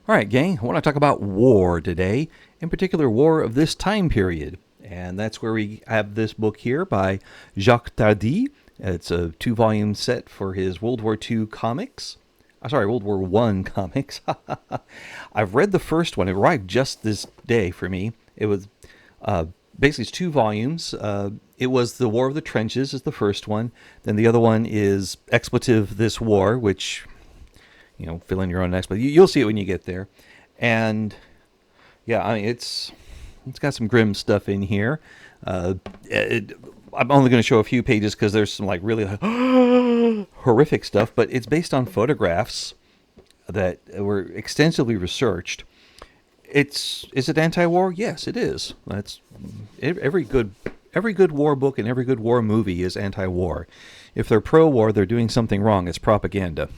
All right, gang, I want to talk about war today, in particular, war of this time period. And that's where we have this book here by Jacques Tardy. It's a 2 volume set for his World War II comics. Sorry, World War I comics. I've read the first one. It arrived just this day for me. It was basically it's 2 volumes. It was The War of the Trenches is the first one. Then the other one is Expletive This War, which fill in your own next, but you'll see it when you get there. And yeah, I mean, it's got some grim stuff in here. I'm only going to show a few pages because there's some like really horrific stuff, but it's based on photographs that were extensively researched. Is it anti-war? Yes, it is. That's every good war book and every good war movie is anti-war. If they're pro-war, they're doing something wrong. It's propaganda.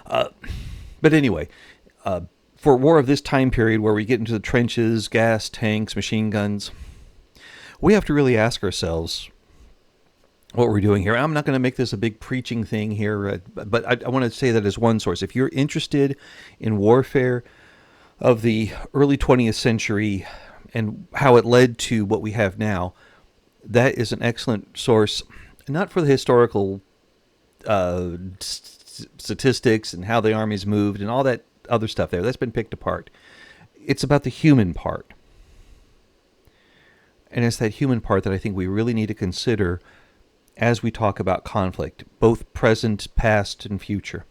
But anyway, for war of this time period where we get into the trenches, gas, tanks, machine guns, we have to really ask ourselves what we're doing here. I'm not going to make this a big preaching thing here, but I want to say that as one source. If you're interested in warfare of the early 20th century and how it led to what we have now, that is an excellent source, not for the historical statistics and how the armies moved and all that other stuff there. That's been picked apart. It's about the human part. And it's that human part that I think we really need to consider as we talk about conflict, both present, past, and future.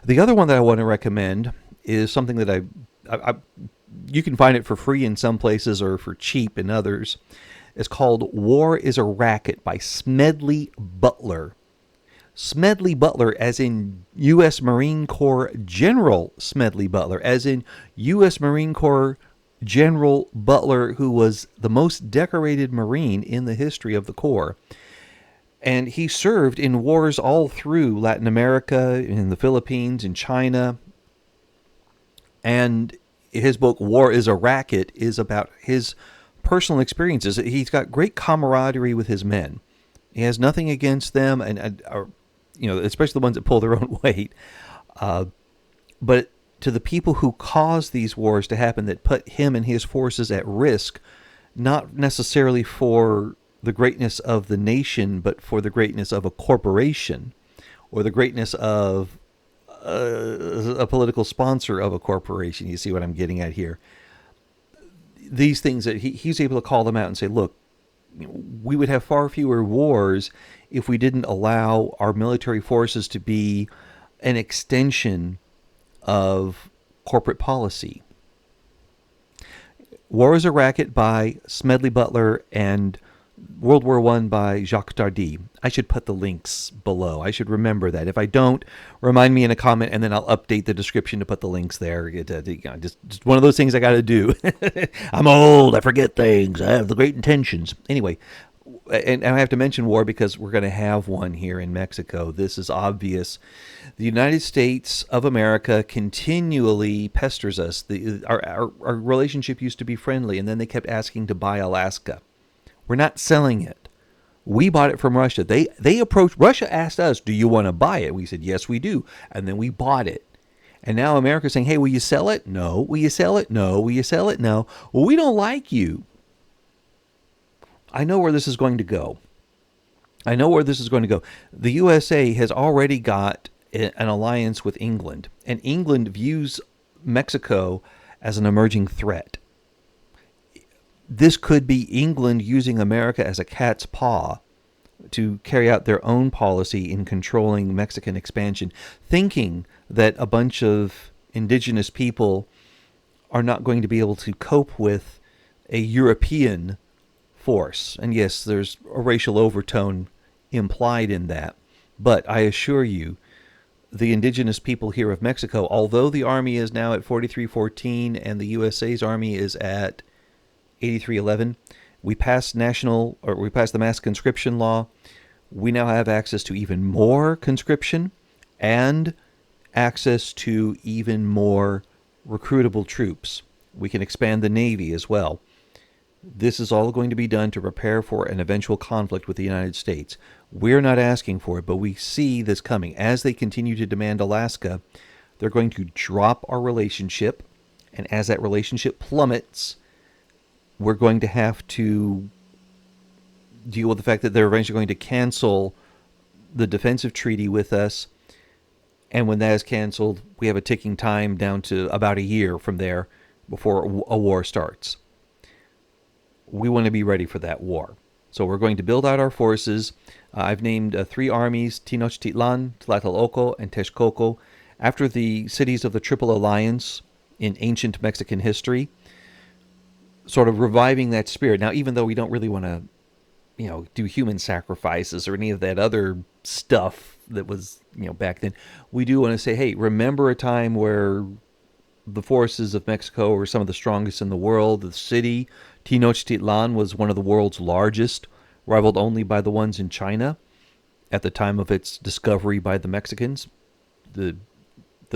The other one that I want to recommend is something that you can find it for free in some places or for cheap in others. It's called War is a Racket by Smedley Butler. Smedley Butler, as in U.S. Marine Corps General Smedley Butler, as in U.S. Marine Corps General Butler, who was the most decorated Marine in the history of the Corps. And he served in wars all through Latin America, in the Philippines, in China. And his book, War is a Racket, is about his personal experiences. He's got great camaraderie with his men. He has nothing against them, and especially the ones that pull their own weight. But to the people who caused these wars to happen, that put him and his forces at risk, not necessarily for the greatness of the nation, but for the greatness of a corporation or the greatness of a political sponsor of a corporation. You see what I'm getting at here? These things that he's able to call them out and say, look, we would have far fewer wars if we didn't allow our military forces to be an extension of corporate policy. War is a Racket by Smedley Butler and World War I by Jacques Tardy. I should put the links below. I should remember that. If I don't, remind me in a comment, and then I'll update the description to put the links there. Just one of those things I got to do. I'm old. I forget things. I have the great intentions. Anyway, and I have to mention war because we're going to have one here in Mexico. This is obvious. The United States of America continually pesters us. Our relationship used to be friendly, and then they kept asking to buy Alaska. We're not selling it. We bought it from Russia. They approached, Russia asked us, do you want to buy it? We said, yes, we do. And then we bought it. And now America's saying, hey, will you sell it? No. Will you sell it? No. Will you sell it? No. Well, we don't like you. I know where this is going to go. The USA has already got an alliance with England. And England views Mexico as an emerging threat. This could be England using America as a cat's paw to carry out their own policy in controlling Mexican expansion, thinking that a bunch of indigenous people are not going to be able to cope with a European force. And yes, there's a racial overtone implied in that. But I assure you, the indigenous people here of Mexico, although the army is now at 4314 and the USA's army is at 8311, we passed the mass conscription law. We now have access to even more conscription and access to even more recruitable troops. We can expand the Navy as well. This is all going to be done to prepare for an eventual conflict with the United States. We're not asking for it, but we see this coming. As they continue to demand Alaska, They're going to drop our relationship, and as that relationship plummets, we're going to have to deal with the fact that they're eventually going to cancel the defensive treaty with us. And when that is canceled, we have a ticking time down to about a year from there before a war starts. We want to be ready for that war. So we're going to build out our forces. I've named 3 armies, Tenochtitlan, Tlatelolco, and Texcoco, after the cities of the Triple Alliance in ancient Mexican history, sort of reviving that spirit. Now, even though we don't really want to, do human sacrifices or any of that other stuff that was, back then, we do want to say, hey, remember a time where the forces of Mexico were some of the strongest in the world. The city, Tenochtitlan, was one of the world's largest, rivaled only by the ones in China at the time of its discovery by the Mexicans. The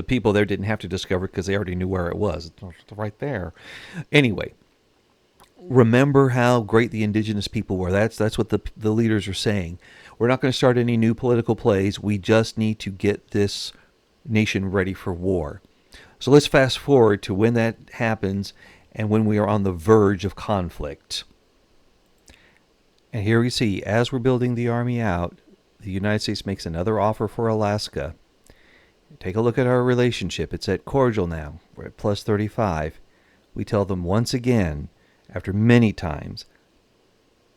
people there didn't have to discover it because they already knew where it was. It's right there. Anyway, remember how great the indigenous people were. That's what the leaders are saying. We're not going to start any new political plays. We just need to get this nation ready for war. So let's fast forward to when that happens and when we are on the verge of conflict. And here we see, as we're building the army out, the United States makes another offer for Alaska. Take a look at our relationship. It's at cordial now. We're at plus 35. We tell them once again, after many times,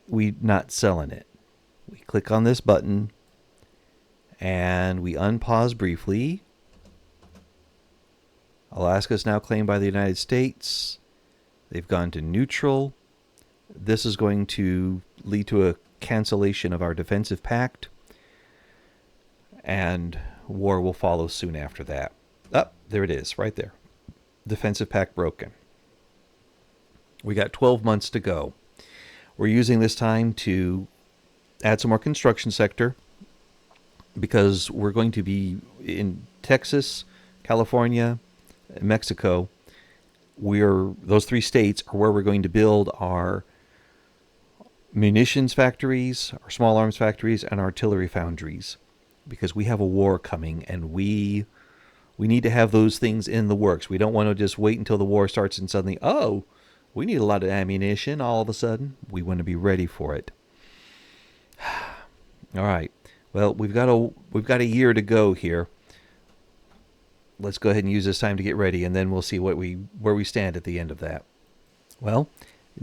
we're not selling it. We click on this button and we unpause briefly. Alaska is now claimed by the United States. They've gone to neutral. This is going to lead to a cancellation of our defensive pact, and war will follow soon after that. There it is, right there. Defensive pact broken. We got 12 months to go. We're using this time to add some more construction sector because we're going to be in Texas, California, Mexico. Those 3 states are where we're going to build our munitions factories, our small arms factories, and artillery foundries, because we have a war coming and we need to have those things in the works. We don't want to just wait until the war starts and suddenly, we need a lot of ammunition all of a sudden. We want to be ready for it. All right. Well, we've got a year to go here. Let's go ahead and use this time to get ready, and then we'll see where we stand at the end of that. Well,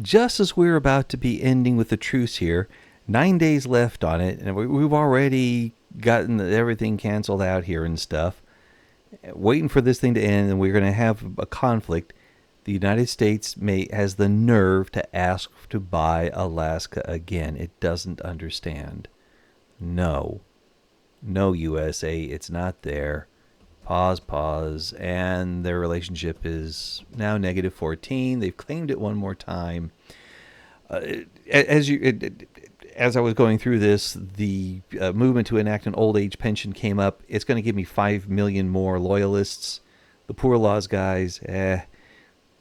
just as we're about to be ending with the truce here, 9 days left on it, and we've already gotten everything canceled out here and stuff, waiting for this thing to end, and we're going to have a conflict. The United States has the nerve to ask to buy Alaska again. It doesn't understand. No, USA, it's not there. Pause, and their relationship is now negative 14. They've claimed it one more time. As I was going through this, the movement to enact an old age pension came up. It's going to give me 5 million more loyalists. The Poor Laws guys,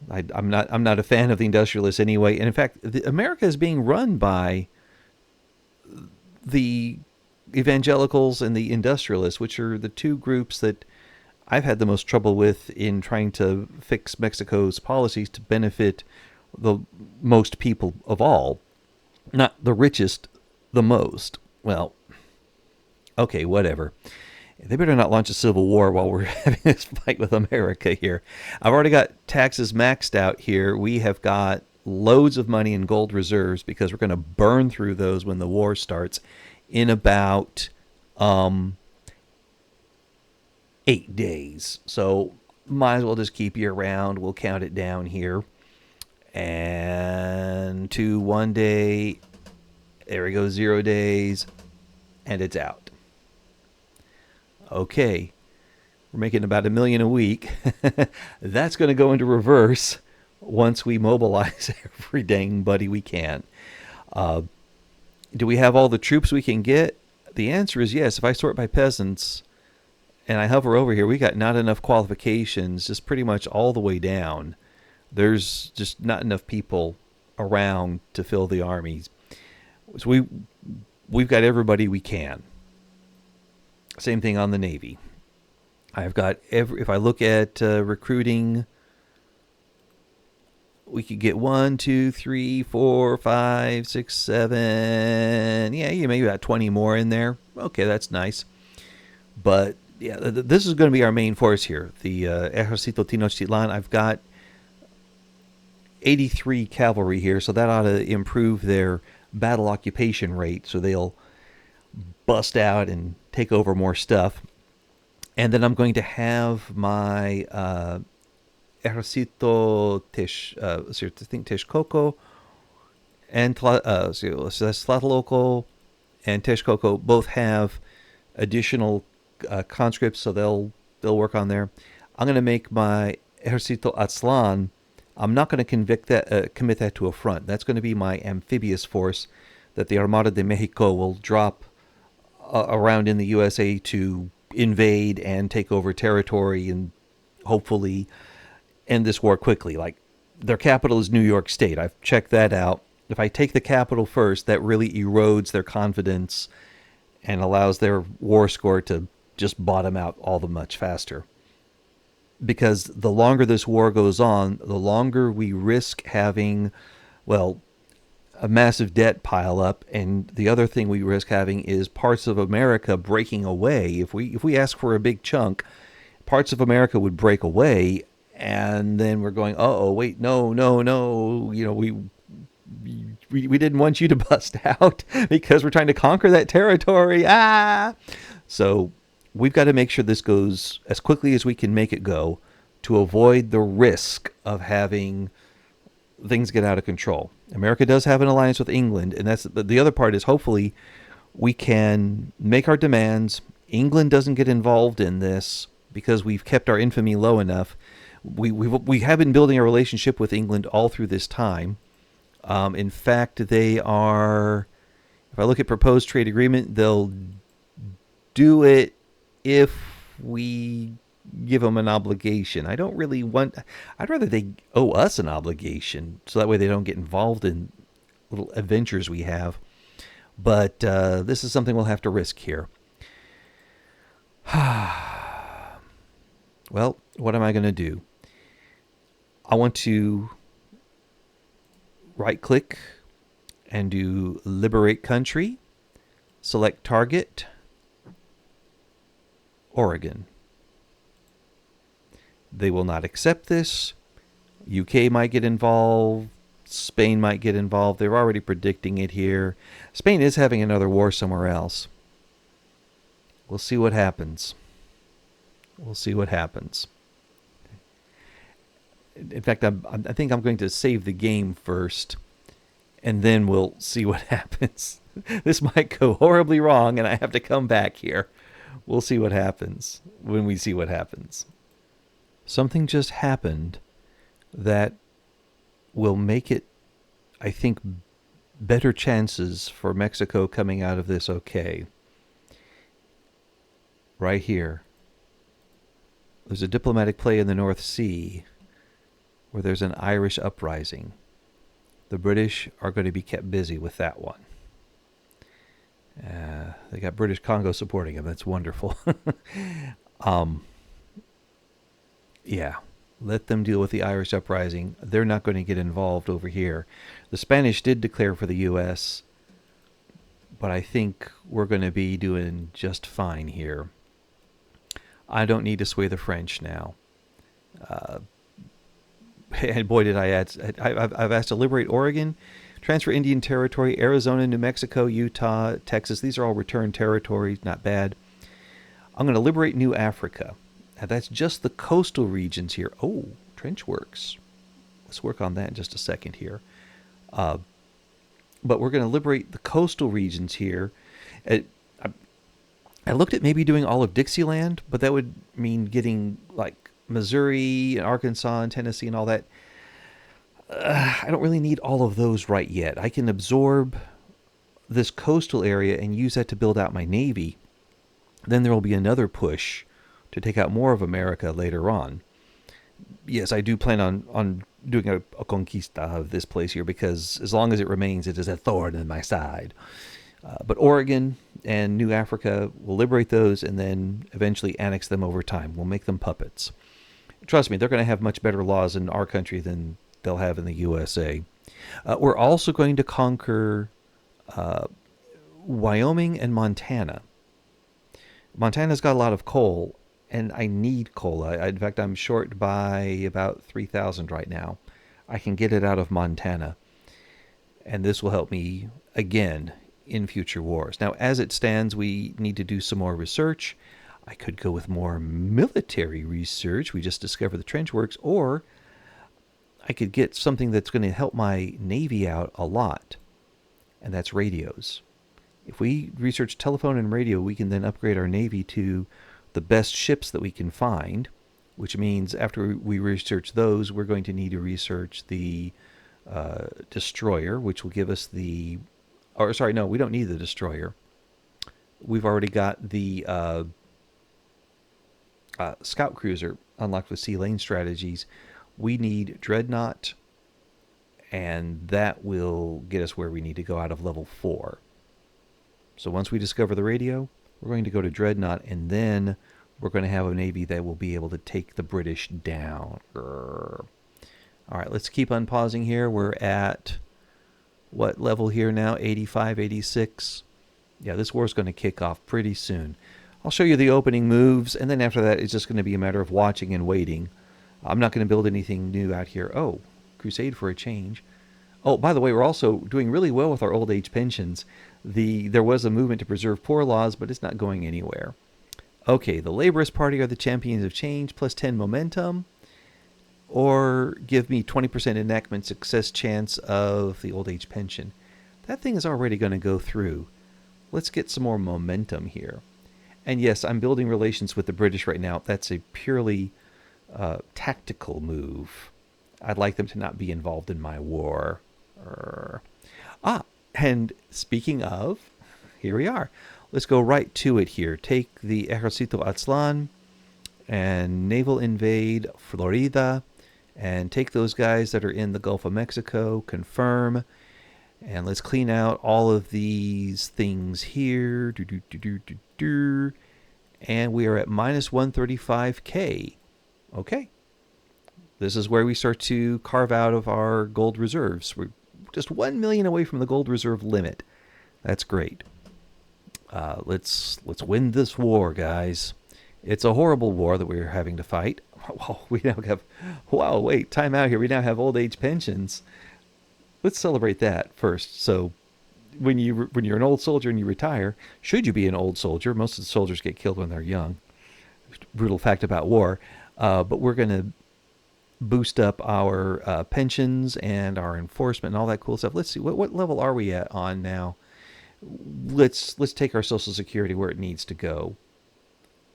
I'm not a fan of the industrialists anyway. And in fact, America is being run by the evangelicals and the industrialists, which are the 2 groups that I've had the most trouble with in trying to fix Mexico's policies to benefit the most people of all. Not the richest, the most. Well, okay, whatever. They better not launch a civil war while we're having this fight with America here. I've already got taxes maxed out here. We have got loads of money in gold reserves because we're going to burn through those when the war starts in about 8 days. So might as well just keep you around. We'll count it down here. And to 1 day, there we go, 0 days, and it's out. Okay, we're making about $1 million a week. That's going to go into reverse once we mobilize every dang buddy we can. Do we have all the troops we can get? The answer is yes. If I sort by peasants and I hover over here, we got not enough qualifications, just pretty much all the way down. There's just not enough people around to fill the armies. So we've got everybody we can. Same thing on the Navy. I've got if I look at recruiting, we could get 1, 2, 3, 4, 5, 6, 7. Yeah, you maybe about 20 more in there. Okay, that's nice. But yeah, this is going to be our main force here. The Ejército Tenochtitlan. I've got 83 cavalry here, so that ought to improve their battle occupation rate. So they'll bust out and take over more stuff. And then I'm going to have my Ejército I think Texcoco and so that's Tlatelolco and Texcoco both have additional conscripts, so they'll work on there. I'm going to make my Ejército Aztlan. I'm not going to commit that to a front. That's going to be my amphibious force that the Armada de Mexico will drop around in the USA to invade and take over territory and hopefully end this war quickly. Like, their capital is New York State. I've checked that out. If I take the capital first, that really erodes their confidence and allows their war score to just bottom out all the much faster. Because the longer this war goes on, the longer we risk having, well, a massive debt pile up, and the other thing we risk having is parts of America breaking away. If we ask for a big chunk, parts of America would break away, and then we're going, oh wait, no, no, no, we didn't want you to bust out because we're trying to conquer that territory. So we've got to make sure this goes as quickly as we can make it go to avoid the risk of having things get out of control. America does have an alliance with England, and that's the other part is hopefully we can make our demands. England doesn't get involved in this because we've kept our infamy low enough. We have been building a relationship with England all through this time. In fact, they are, if I look at proposed trade agreement, they'll do it if we give them an obligation. I'd rather they owe us an obligation so that way they don't get involved in little adventures we have. But this is something we'll have to risk here. Well, what am I going to do? I want to right click and do liberate country, select target, Oregon. They will not accept this. UK might get involved. Spain might get involved. They're already predicting it here. Spain is having another war somewhere else. We'll see what happens. We'll see what happens. In fact, I think I'm going to save the game first, and then we'll see what happens. This might go horribly wrong, and I have to come back here. We'll see what happens when we see what happens. Something just happened that will make it, I think, better chances for Mexico coming out of this okay. Right here. There's a diplomatic play in the North Sea where there's an Irish uprising. The British are going to be kept busy with that one. They got British Congo supporting them. That's wonderful. Yeah, let them deal with the Irish uprising. They're not going to get involved over here. The Spanish did declare for the U.S., but I think we're going to be doing just fine here. I don't need to sway the French now. And boy, did I add. I've asked to liberate Oregon, transfer Indian Territory, Arizona, New Mexico, Utah, Texas. These are all returned territories. Not bad. I'm going to liberate New Africa. Now, that's just the coastal regions here. Oh, trench works. Let's work on that in just a second here. But we're going to liberate the coastal regions here. I looked at maybe doing all of Dixieland, but that would mean getting like Missouri and Arkansas and Tennessee and all that. I don't really need all of those right yet. I can absorb this coastal area and use that to build out my Navy. Then there will be another push to take out more of America later on. Yes, I do plan on doing a conquista of this place here because as long as it remains, it is a thorn in my side. But Oregon and New Africa will liberate those and then eventually annex them over time. We'll make them puppets. Trust me, they're going to have much better laws in our country than they'll have in the USA. We're also going to conquer Wyoming and Montana. Montana's got a lot of coal, and I need coal. In fact, I'm short by about 3,000 right now. I can get it out of Montana, and this will help me again in future wars. Now, as it stands, we need to do some more research. I could go with more military research. We just discovered the trench works, or I could get something that's going to help my Navy out a lot, and that's radios. If we research telephone and radio, we can then upgrade our Navy to the best ships that we can find, which means after we research those, we're going to need to research the destroyer, which will give us the... Or, sorry, no, we don't need the destroyer. We've already got the scout cruiser unlocked with sea lane strategies. We need dreadnought, and that will get us where we need to go out of level 4. So once we discover the radio, we're going to go to dreadnought, and then we're going to have a Navy that will be able to take the British down. All right, let's keep unpausing here. We're at what level here now? 85, 86. Yeah, this war's going to kick off pretty soon. I'll show you the opening moves, and then after that, it's just going to be a matter of watching and waiting. I'm not going to build anything new out here. Oh, crusade for a change. Oh, by the way, we're also doing really well with our old age pensions. There was a movement to preserve poor laws, but it's not going anywhere. Okay, the Laborist Party are the champions of change, plus 10 momentum. Or give me 20% enactment success chance of the old age pension. That thing is already going to go through. Let's get some more momentum here. And yes, I'm building relations with the British right now. That's a purely tactical move. I'd like them to not be involved in my war. And speaking of, here we are. Let's go right to it here. Take the Ejército Aztlán and naval invade Florida, and take those guys that are in the Gulf of Mexico, confirm, and let's clean out all of these things here. And we are at minus 135K. Okay. This is where we start to carve out of our gold reserves. We're just 1 million away from the gold reserve limit. That's great. Let's win this war, guys. It's a horrible war that we're having to fight. We now have... Wow, wait, time out here. We now have old age pensions. Let's celebrate that first. So when you're an old soldier and you retire, should you be an old soldier, most of the soldiers get killed when they're young. Brutal fact about war. But we're going to boost up our pensions and our enforcement and all that cool stuff. Let's see, what level are we at on now? Let's take our Social Security where it needs to go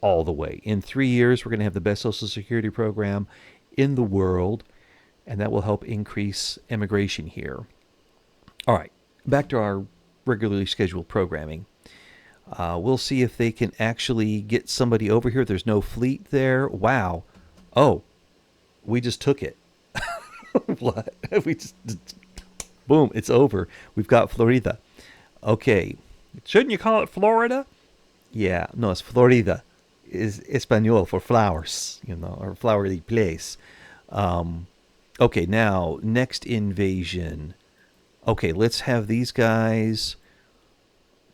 all the way. In 3 years, we're going to have the best Social Security program in the world, and that will help increase immigration here. All right, back to our regularly scheduled programming. We'll see if they can actually get somebody over here. There's no fleet there. Wow. Oh, we just took it. What? Boom, it's over. We've got Florida. Okay. Shouldn't you call it Florida? Yeah, no, it's Florida. Is Espanol for flowers, or flowery place. Okay, now, next invasion. Okay, let's have these guys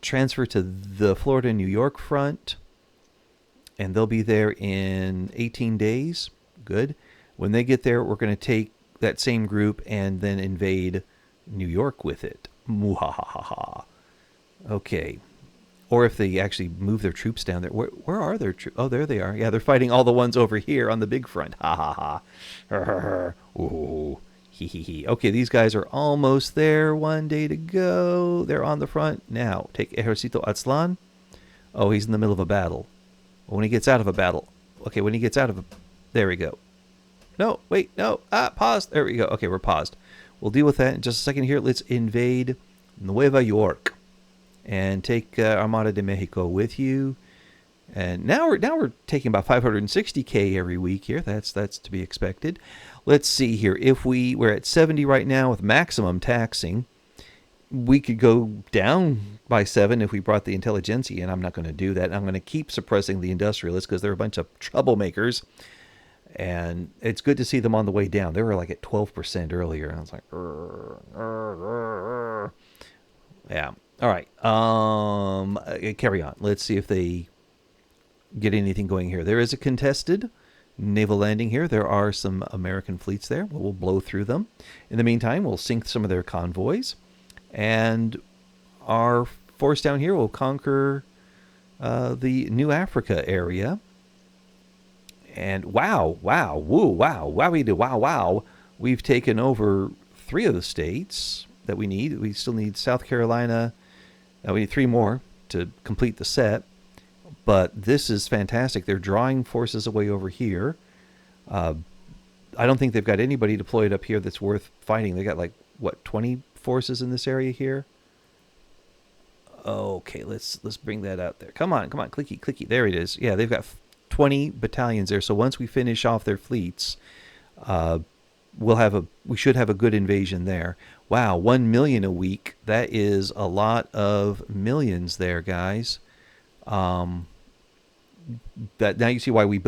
transfer to the Florida-New York front, and they'll be there in 18 days. Good. When they get there, we're going to take that same group and then invade New York with it. Muhahaha. Okay. Or if they actually move their troops down there. Where are their troops? Oh, there they are. Yeah, they're fighting all the ones over here on the big front. Ha ha ha. Ooh. Hee hee hee. Okay, these guys are almost there. 1 day to go. They're on the front. Now, take Ejército Aztlán. Oh, he's in the middle of a battle. When he gets out of a battle. Okay, when he gets out of a... There we go. No, wait, no. Pause. There we go. Okay, we're paused. We'll deal with that in just a second here. Let's invade Nueva York. And take Armada de Mexico with you. And now we're taking about 560K every week here. That's to be expected. Let's see here. If we're at 70 right now with maximum taxing. We could go down by 7 if we brought the intelligentsia, and I'm not going to do that. I'm going to keep suppressing the industrialists because they're a bunch of troublemakers. And it's good to see them on the way down. They were like at 12% earlier. And I was like, yeah. All right. Carry on. Let's see if they get anything going here. There is a contested naval landing here. There are some American fleets there. We'll blow through them. In the meantime, we'll sink some of their convoys. And our force down here will conquer the New Africa area. And wow, wow. We've taken over 3 of the states that we need. We still need South Carolina. We need 3 more to complete the set. But this is fantastic. They're drawing forces away over here. I don't think they've got anybody deployed up here that's worth fighting. They got 20 forces in this area here. Okay, let's bring that out there. Come on, clicky. There it is. Yeah, they've got 20 battalions there. So once we finish off their fleets, we should have a good invasion there. Wow, 1 million a week. That is a lot of millions there, guys. That now you see why we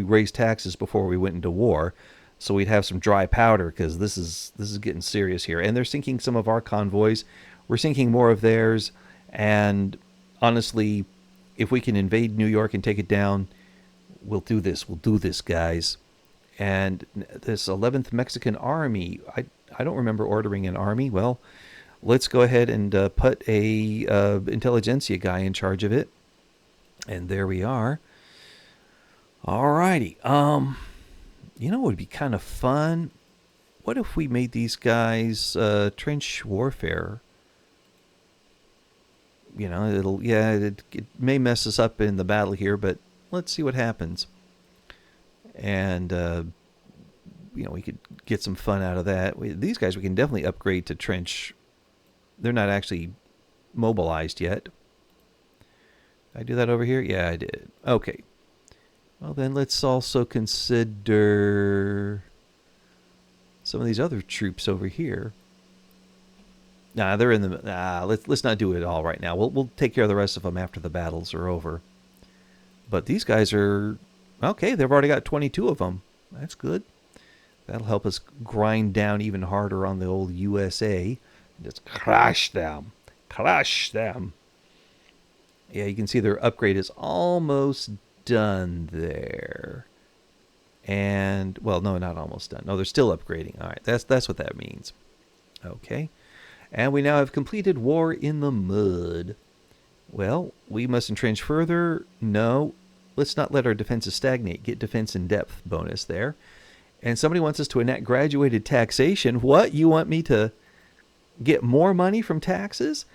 raised taxes before we went into war, so we'd have some dry powder, because this is getting serious here. And they're sinking some of our convoys. We're sinking more of theirs. And honestly, if we can invade New York and take it down, we'll do this. We'll do this, guys. And this 11th Mexican Army, I don't remember ordering an army. Well, let's go ahead and put a intelligentsia guy in charge of it. And there we are. Alrighty. You know what would be kind of fun? What if we made these guys trench warfare? You know, it may mess us up in the battle here, but let's see what happens. And we could get some fun out of that. These guys we can definitely upgrade to trench. They're not actually mobilized yet. Did I do that over here? Yeah, I did. Okay. Well, then let's also consider some of these other troops over here. Nah, they're in the... let's not do it all right now. We'll take care of the rest of them after the battles are over. But these guys are... Okay, they've already got 22 of them. That's good. That'll help us grind down even harder on the old USA. Just crush them. Crush them. Yeah, you can see their upgrade is almost done there. And, well, no, not almost done. No, they're still upgrading. All right, that's what that means. Okay. And we now have completed War in the Mud. Well, we must entrench further. No, let's not let our defenses stagnate. Get defense in depth bonus there. And somebody wants us to enact graduated taxation. What? You want me to get more money from taxes?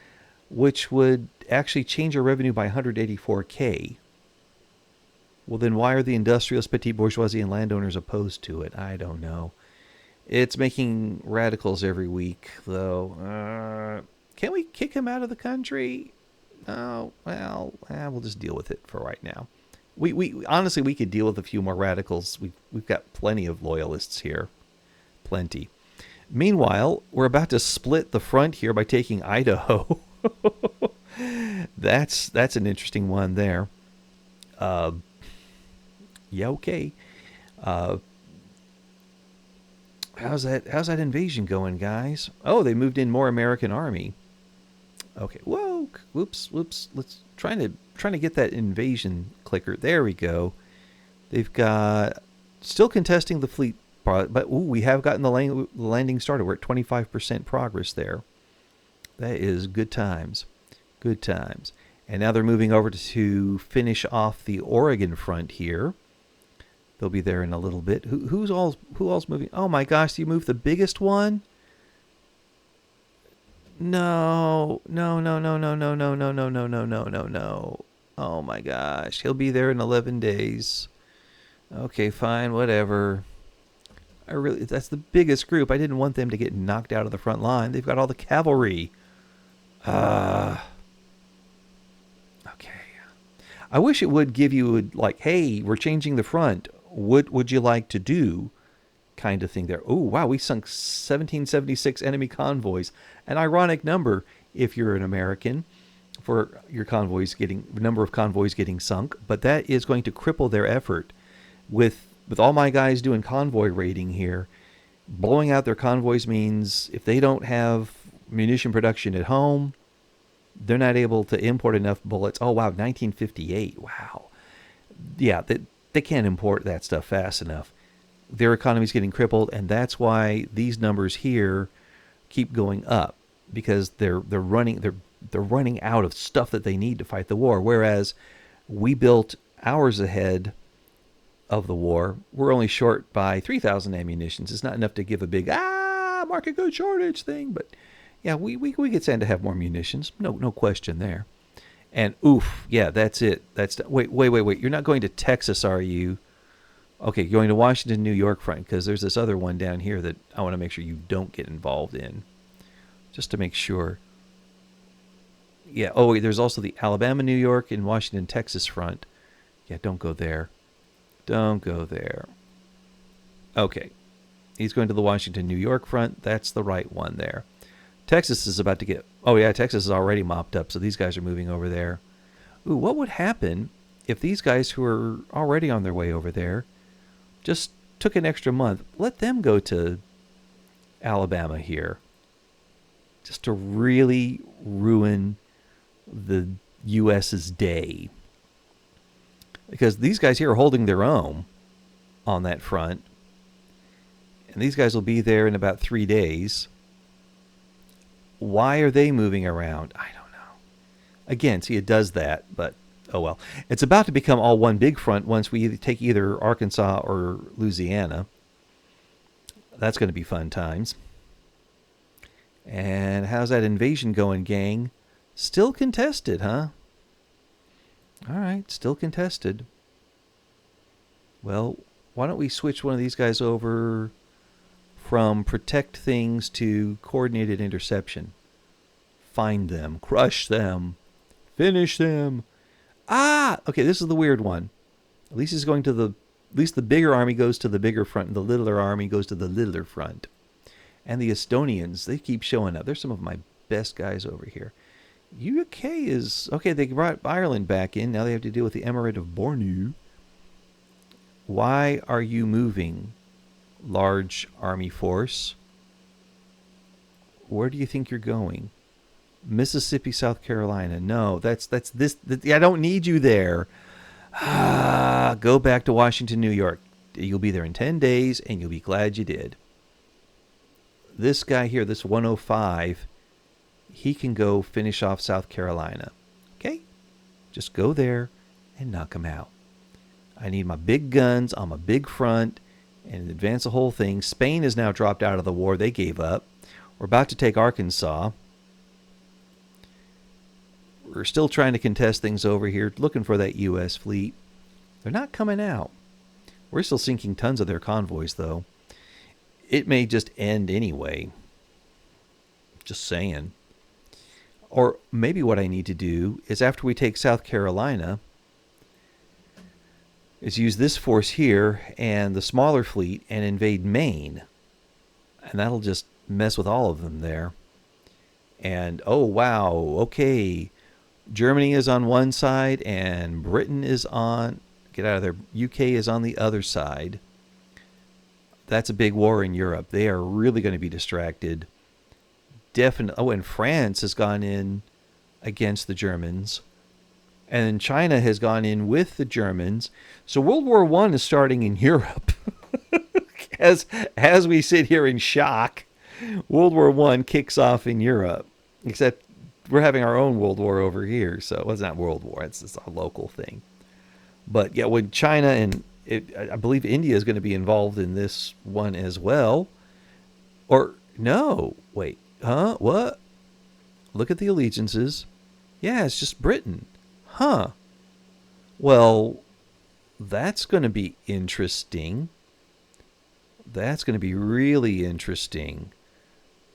Which would actually change our revenue by 184K. Well, then why are the industrialists, petite bourgeoisie, and landowners opposed to it? I don't know. It's making radicals every week, though. Can we kick him out of the country? Oh, well, we'll just deal with it for right now. We honestly, we could deal with a few more radicals. We've got plenty of loyalists here. Plenty. Meanwhile, we're about to split the front here by taking Idaho. That's an interesting one there. Yeah, okay. How's that invasion going, guys? Oh, they moved in more American army. Okay. Whoa. Whoops. Let's trying to get that invasion clicker. There we go. They've got still contesting the fleet, but we have gotten the landing started. We're at 25% progress there. That is good times. Good times. And now they're moving over to finish off the Oregon front here. They'll be there in a little bit. Who all's moving? Oh my gosh, you moved the biggest one? No. Oh my gosh. He'll be there in 11 days. Okay, fine, whatever. That's the biggest group. I didn't want them to get knocked out of the front line. They've got all the cavalry. Okay. I wish it would give you hey, we're changing the front. What would you like to do? kind of thing there. Oh, wow, we sunk 1776 enemy convoys. An ironic number if you're an American for your number of convoys getting sunk, but that is going to cripple their effort with all my guys doing convoy raiding here. Blowing out their convoys means if they don't have munition production at home, they're not able to import enough bullets. Oh, wow, 1958. Wow. Yeah, they can't import that stuff fast enough. Their economy's getting crippled, and that's why these numbers here keep going up, because they're running out of stuff that they need to fight the war. Whereas we built ours ahead of the war. We're only short by 3,000 ammunitions. It's not enough to give a big market good shortage thing, but yeah, we could stand to have more munitions. No question there. And oof, yeah, that's it. Wait. You're not going to Texas, are you? Okay, you're going to Washington, New York front, because there's this other one down here that I want to make sure you don't get involved in, just to make sure. Yeah. Oh, wait, there's also the Alabama, New York, and Washington, Texas front. Yeah, don't go there. Don't go there. Okay. He's going to the Washington, New York front. That's the right one there. Texas is about to get... Oh, yeah, Texas is already mopped up, so these guys are moving over there. Ooh, what would happen if these guys who are already on their way over there just took an extra month? Let them go to Alabama here, just to really ruin the U.S.'s day. Because these guys here are holding their own on that front. And these guys will be there in about 3 days. Why are they moving around? I don't know. Again, see, it does that, but oh well. It's about to become all one big front once we take either Arkansas or Louisiana. That's going to be fun times. And how's that invasion going, gang? Still contested, huh? All right, still contested. Well, why don't we switch one of these guys over from protect things to coordinated interception? Find them, crush them, finish them. Okay, this is the weird one. At least the bigger army goes to the bigger front, and the littler army goes to the littler front. And the Estonians, they keep showing up. They're some of my best guys over here. UK is... Okay, they brought Ireland back in. Now they have to deal with the Emirate of Bornu. Why are you moving, large army force? Where do you think you're going? Mississippi, South Carolina. No, that's this. I don't need you there. Go back to Washington, New York. You'll be there in 10 days, and you'll be glad you did. This guy here, this 105... he can go finish off South Carolina. Okay? Just go there and knock him out. I need my big guns on my big front and advance the whole thing. Spain has now dropped out of the war. They gave up. We're about to take Arkansas. We're still trying to contest things over here, looking for that U.S. fleet. They're not coming out. We're still sinking tons of their convoys, though. It may just end anyway. Just saying. Or maybe what I need to do is after we take South Carolina is use this force here and the smaller fleet and invade Maine. And that'll just mess with all of them there. And, oh, wow, okay. Germany is on one side and Britain is on... Get out of there. UK is on the other side. That's a big war in Europe. They are really going to be distracted. Definitely. Oh, and France has gone in against the Germans. And China has gone in with the Germans. So World War I is starting in Europe. As we sit here in shock, World War I kicks off in Europe. Except we're having our own World War over here. So it's not World War. It's just a local thing. But yeah, with China and I believe India is going to be involved in this one as well. Or no, wait. Huh? What? Look at the allegiances. Yeah, it's just Britain. Huh. Well, that's going to be interesting. That's going to be really interesting.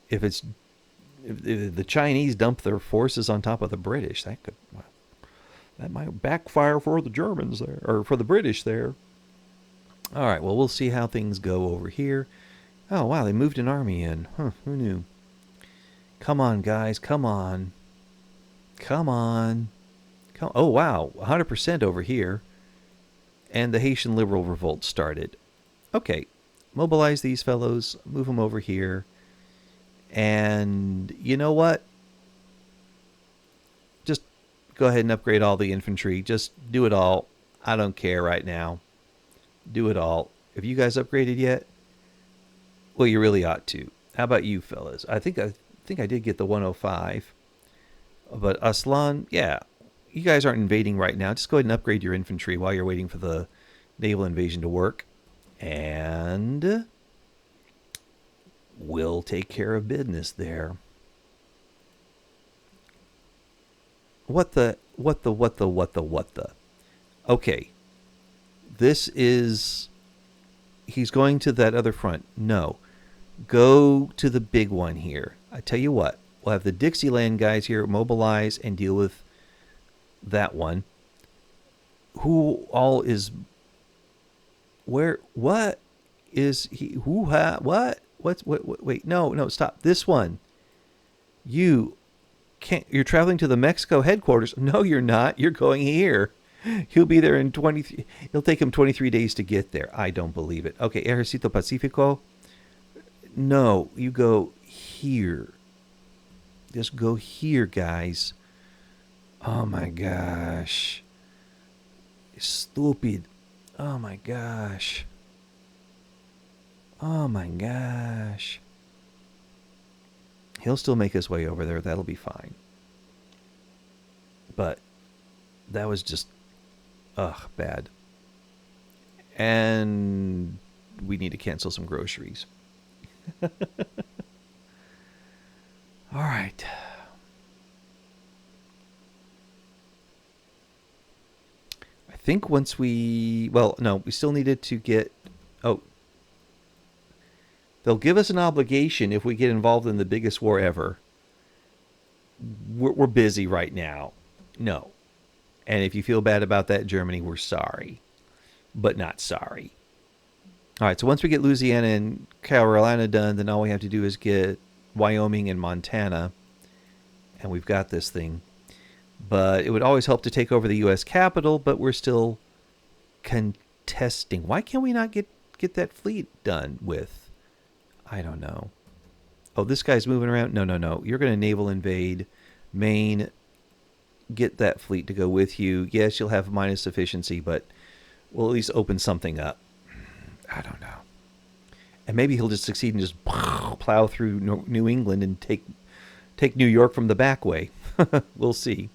If the Chinese dump their forces on top of the British, that might backfire for the Germans there, or for the British there. All right, well, we'll see how things go over here. Oh, wow, they moved an army in. Huh, who knew? Come on, guys, come on. Come on. Oh, wow, 100% over here. And the Haitian Liberal Revolt started. Okay, mobilize these fellows, move them over here. And you know what? Just go ahead and upgrade all the infantry. Just do it all. I don't care right now. Do it all. Have you guys upgraded yet? Well, you really ought to. How about you fellas? I think I did get the 105. But Aslan, yeah. You guys aren't invading right now. Just go ahead and upgrade your infantry while you're waiting for the naval invasion to work. And we'll take care of business there. What the? Okay. This is... He's going to that other front. No. Go to the big one here. I tell you what. We'll have the Dixieland guys here mobilize and deal with that one. Who all is... Where... What is he... Who... What? What? Wait. No. Stop. This one. You... Can't... You're traveling to the Mexico headquarters. No, you're not. You're going here. He'll be there in 23... It'll take him 23 days to get there. I don't believe it. Okay, Ejército Pacífico. No, you go here. Just go here, guys. Oh my gosh. Stupid. Oh my gosh. Oh my gosh. He'll still make his way over there. That'll be fine. But that was just... Ugh, bad. And we need to cancel some groceries. All right. I think once we... Well, no, we still needed to get... Oh. They'll give us an obligation if we get involved in the biggest war ever. We're busy right now. No. And if you feel bad about that, Germany, we're sorry. But not sorry. All right, so once we get Louisiana and Carolina done, then all we have to do is get Wyoming and Montana. And we've got this thing. But it would always help to take over the U.S. Capitol, but we're still contesting. Why can't we not get that fleet done with? I don't know. Oh, this guy's moving around? No. You're going to naval invade Maine. Get that fleet to go with you. Yes, you'll have minus efficiency, but we'll at least open something up. I don't know. And maybe he'll just succeed and just plow through New England and take New York from the back way. We'll see.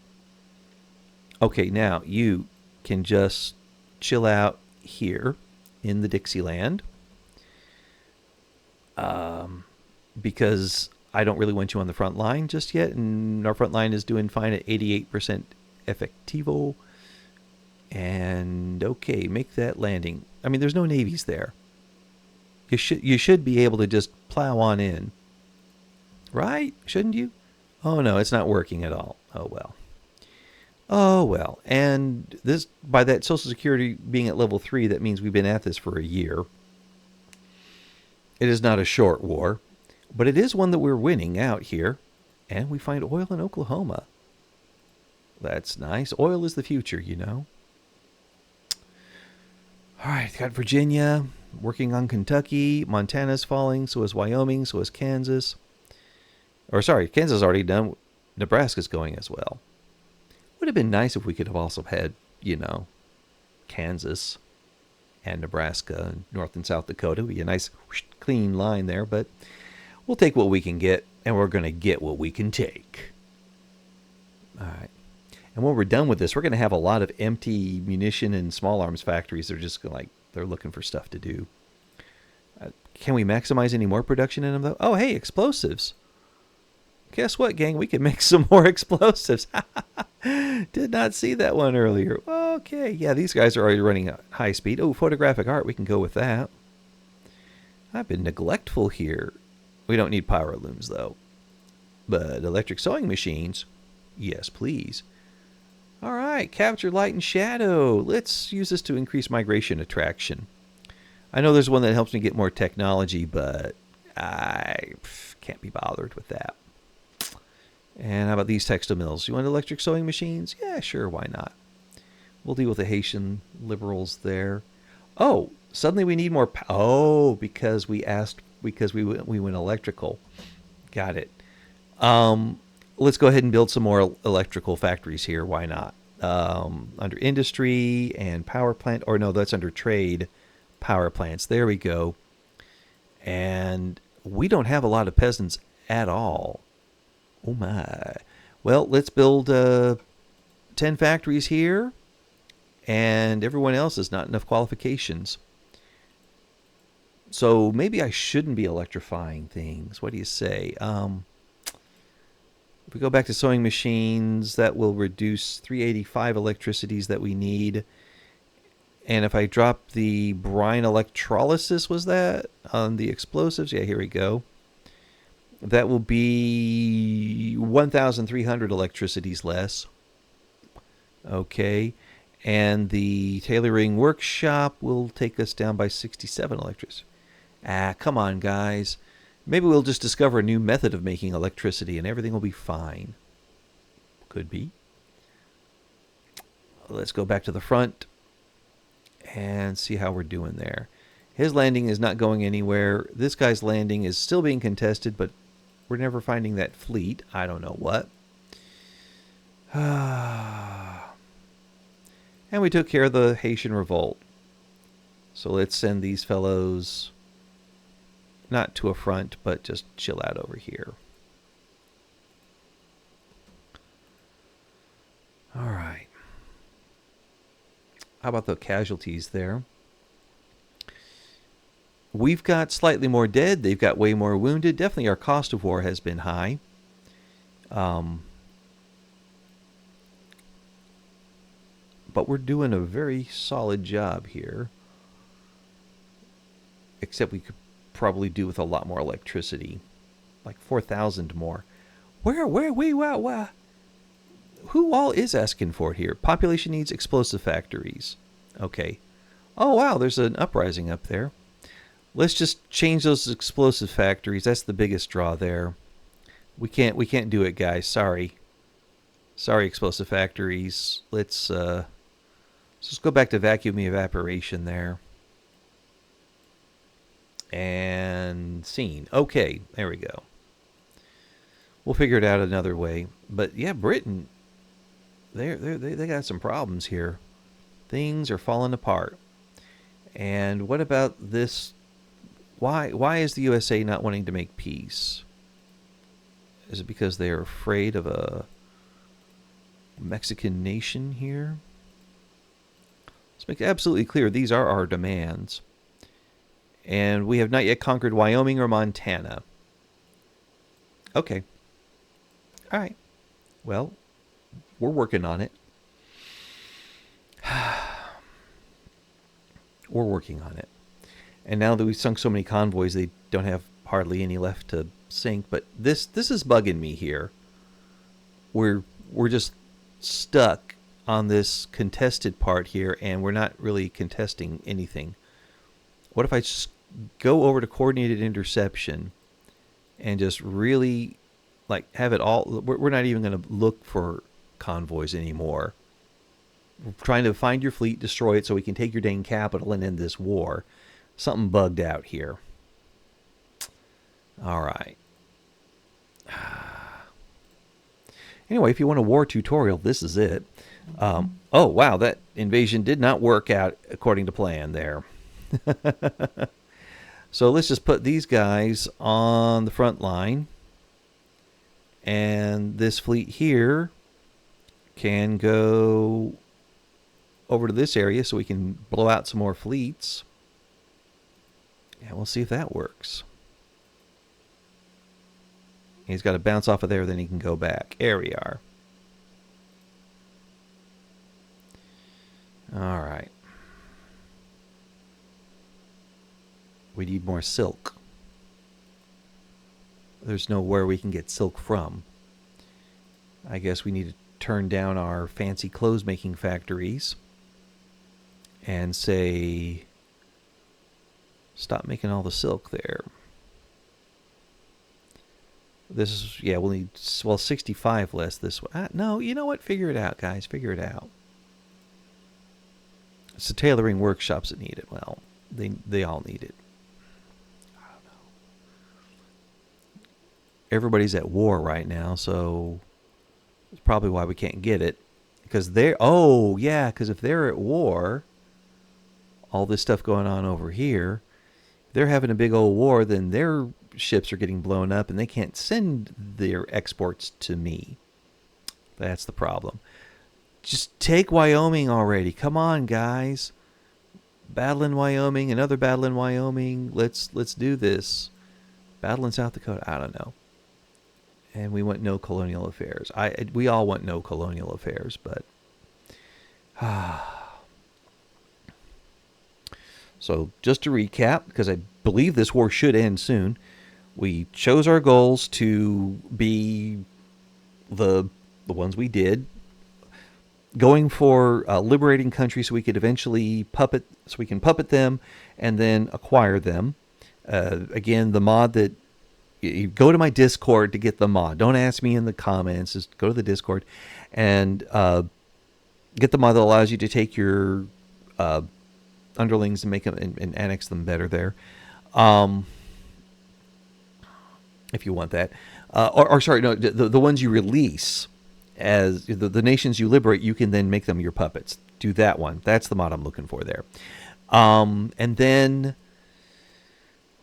Okay, now you can just chill out here in the Dixieland. Because I don't really want you on the front line just yet, and our front line is doing fine at 88% effectivo. And okay, make that landing. I mean, there's no navies there. You should be able to just plow on in, right? Shouldn't you? Oh no, it's not working at all. Oh well. Oh well. And this, by that Social Security being at level 3, that means we've been at this for a year. It is not a short war. But it is one that we're winning out here. And we find oil in Oklahoma. That's nice. Oil is the future, you know. All right, got Virginia. Working on Kentucky. Montana's falling. So is Wyoming. So is Kansas. Or sorry, Kansas is already done. Nebraska's going as well. Would have been nice if we could have also had, you know, Kansas and Nebraska and North and South Dakota. It would be a nice clean line there, but... We'll take what we can get, and we're going to get what we can take. All right. And when we're done with this, we're going to have a lot of empty munition and small arms factories. They're just like, they're looking for stuff to do. Can we maximize any more production in them, though? Oh, hey, explosives. Guess what, gang? We can make some more explosives. Did not see that one earlier. Okay. Yeah, these guys are already running at high speed. Oh, photographic art. We can go with that. I've been neglectful here. We don't need power looms, though. But electric sewing machines, yes, please. All right, capture light and shadow. Let's use this to increase migration attraction. I know there's one that helps me get more technology, but I can't be bothered with that. And how about these textile mills? You want electric sewing machines? Yeah, sure, why not? We'll deal with the Haitian liberals there. Oh, suddenly we need more. Because we asked, because we went electrical. Got it. Um, let's go ahead and build some more electrical factories here. Why not? Under industry and power plant, or no, that's under trade, power plants. There we go. And we don't have a lot of peasants at all. Oh my. Well, let's build 10 factories here, and everyone else has not enough qualifications. So maybe I shouldn't be electrifying things. What do you say? If we go back to sewing machines, that will reduce 385 electricities that we need. And if I drop the brine electrolysis, was that on the explosives? Yeah, here we go. That will be 1,300 electricities less. Okay. And the tailoring workshop will take us down by 67 electricity. Come on, guys. Maybe we'll just discover a new method of making electricity and everything will be fine. Could be. Let's go back to the front and see how we're doing there. His landing is not going anywhere. This guy's landing is still being contested, but we're never finding that fleet. I don't know what. And we took care of the Haitian revolt. So let's send these fellows not to a front, but just chill out over here. All right. How about the casualties there? We've got slightly more dead. They've got way more wounded. Definitely our cost of war has been high. But we're doing a very solid job here. Except we could probably do with a lot more electricity. Like 4,000 more. Where? Who all is asking for it here? Population needs explosive factories. Okay. Oh, wow, there's an uprising up there. Let's just change those explosive factories. That's the biggest draw there. We can't do it, guys. Sorry, explosive factories. Let's just go back to vacuum evaporation there. And scene. Okay, there we go. We'll figure it out another way. But yeah, Britain, they got some problems here. Things are falling apart. And what about this? Why is the USA not wanting to make peace? Is it because they are afraid of a Mexican nation here? Let's make it absolutely clear these are our demands. And we have not yet conquered Wyoming or Montana. Okay. All right. Well, we're working on it. We're working on it. And now that we've sunk so many convoys, they don't have hardly any left to sink. But this is bugging me here. We're just stuck on this contested part here, and we're not really contesting anything. What if I just go over to coordinated interception and just really like have it all? We're not even going to look for convoys anymore. We're trying to find your fleet, destroy it so we can take your dang capital and end this war. Something bugged out here. All right. Anyway, if you want a war tutorial, this is it. Oh, wow, that invasion did not work out according to plan there. So let's just put these guys on the front line. And this fleet here can go over to this area so we can blow out some more fleets. And we'll see if that works. He's got to bounce off of there, then he can go back. There we are. All right. We need more silk. There's nowhere we can get silk from. I guess we need to turn down our fancy clothes making factories and say Stop making all the silk there. This is, yeah, we'll need, well, 65 less this way. No, you know what? Figure it out, guys. Figure it out. It's the tailoring workshops that need it. Well, they all need it. I don't know. Everybody's at war right now, so that's probably why we can't get it. Because they're, oh, yeah, because if they're at war, all this stuff going on over here, they're having a big old war, then their ships are getting blown up and they can't send their exports to me. That's the problem. Just take Wyoming already. Come on, guys. Battle in Wyoming, another battle in Wyoming. Let's do this. Battle in South Dakota. I don't know. And we want no colonial affairs. We all want no colonial affairs, but so just to recap, because I believe this war should end soon, we chose our goals to be the ones we did, going for liberating countries so we could eventually puppet them and then acquire them. Again, the mod that you go to my Discord to get the mod. Don't ask me in the comments. Just go to the Discord and get the mod that allows you to take your underlings and make them and annex them better there, if you want that. Or sorry, no, the ones you release as the nations you liberate, you can then make them your puppets. Do that one. That's the mod I'm looking for there. And then,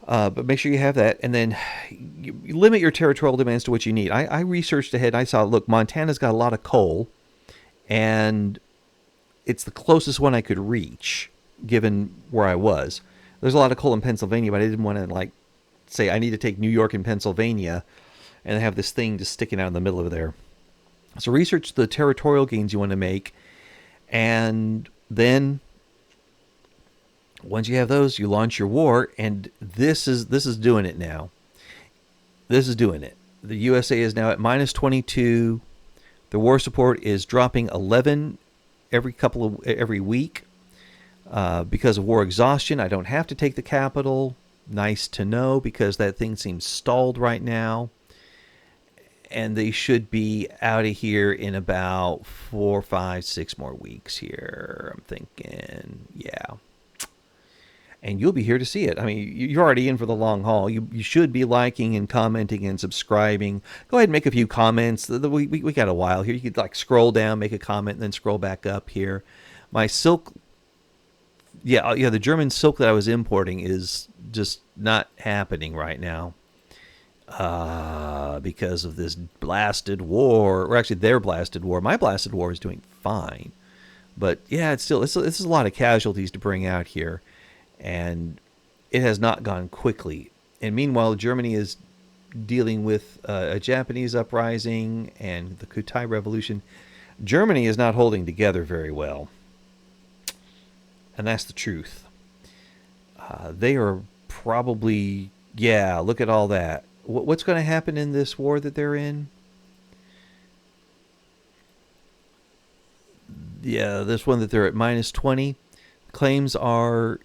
but make sure you have that. And then you limit your territorial demands to what you need. I researched ahead. I saw, look, Montana's got a lot of coal, and it's the closest one I could reach, given where I was. There's a lot of coal in Pennsylvania, but I didn't want to say I need to take New York and Pennsylvania and have this thing just sticking out in the middle of there. So research the territorial gains you want to make, and then once you have those, you launch your war, and this is doing it now. This is doing it. The USA is now at -22. The war support is dropping 11 every week because of war exhaustion. I don't have to take the capital. Nice to know, because that thing seems stalled right now. And they should be out of here in about 4, 5, 6 more weeks here, I'm thinking. Yeah. And you'll be here to see it. I mean, you're already in for the long haul. You should be liking and commenting and subscribing. Go ahead and make a few comments. We got a while here. You could scroll down, make a comment, and then scroll back up here. My silk, yeah, the German silk that I was importing is just not happening right now. Because of this blasted war, or actually their blasted war. My blasted war is doing fine, but yeah, it's a lot of casualties to bring out here, and it has not gone quickly. And meanwhile, Germany is dealing with a Japanese uprising and the Kutai Revolution. Germany is not holding together very well, and that's the truth. They are probably, yeah, look at all that. What's going to happen in this war that they're in? Yeah, this one that they're at -20. Claims are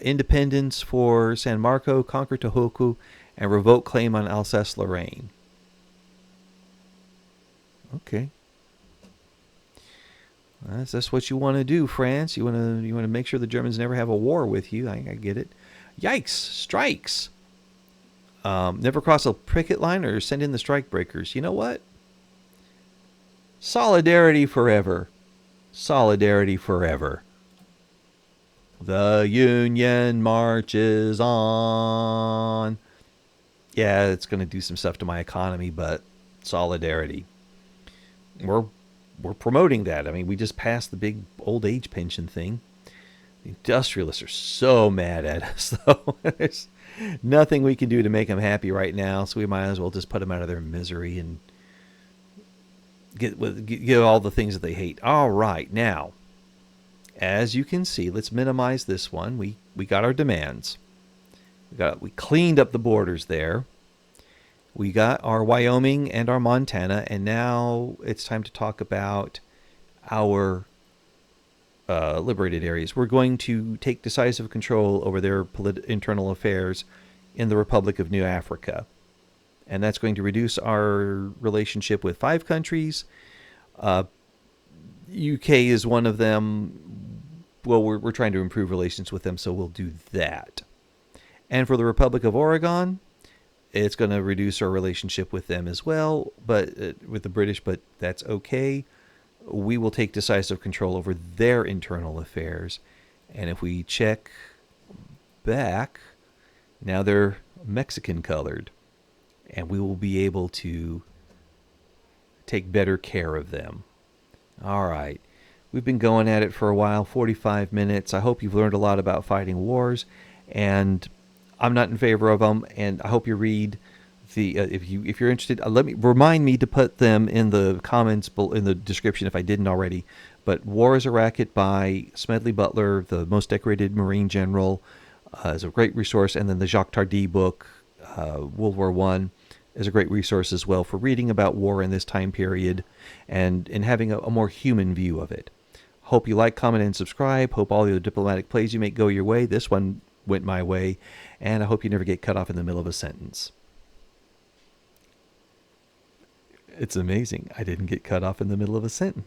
independence for San Marco, conquer Tohoku, and revoke claim on Alsace-Lorraine. Okay. That's what you want to do, France. You want to make sure the Germans never have a war with you. I get it. Yikes! Strikes. Never cross a picket line or send in the strike breakers. You know what? Solidarity forever. Solidarity forever. The Union marches on. Yeah, it's going to do some stuff to my economy, but solidarity. We're promoting that. I mean, we just passed the big old age pension thing. The industrialists are so mad at us, though. There's nothing we can do to make them happy right now, so we might as well just put them out of their misery and get all the things that they hate. All right, now, as you can see, let's minimize this one. We got our demands. We cleaned up the borders there. We got our Wyoming and our Montana, and now it's time to talk about our liberated areas. We're going to take decisive control over their internal affairs in the Republic of New Africa. And that's going to reduce our relationship with 5 countries. UK is one of them. Well, we're trying to improve relations with them, so we'll do that. And for the Republic of Oregon, it's going to reduce our relationship with them as well, but with the British, but that's okay. We will take decisive control over their internal affairs. And if we check back, now they're Mexican colored, and we will be able to take better care of them. All right. We've been going at it for a while, 45 minutes. I hope you've learned a lot about fighting wars, and I'm not in favor of them, and I hope you read the if you're interested, remind me to put them in the comments in the description if I didn't already. But War is a Racket by Smedley Butler, the most decorated Marine general, is a great resource, and then the Jacques Tardy book, World War One, is a great resource as well for reading about war in this time period and having a more human view of it. Hope you like, comment, and subscribe. Hope all the diplomatic plays you make go your way. This one went my way, and I hope you never get cut off in the middle of a sentence. It's amazing. I didn't get cut off in the middle of a sentence.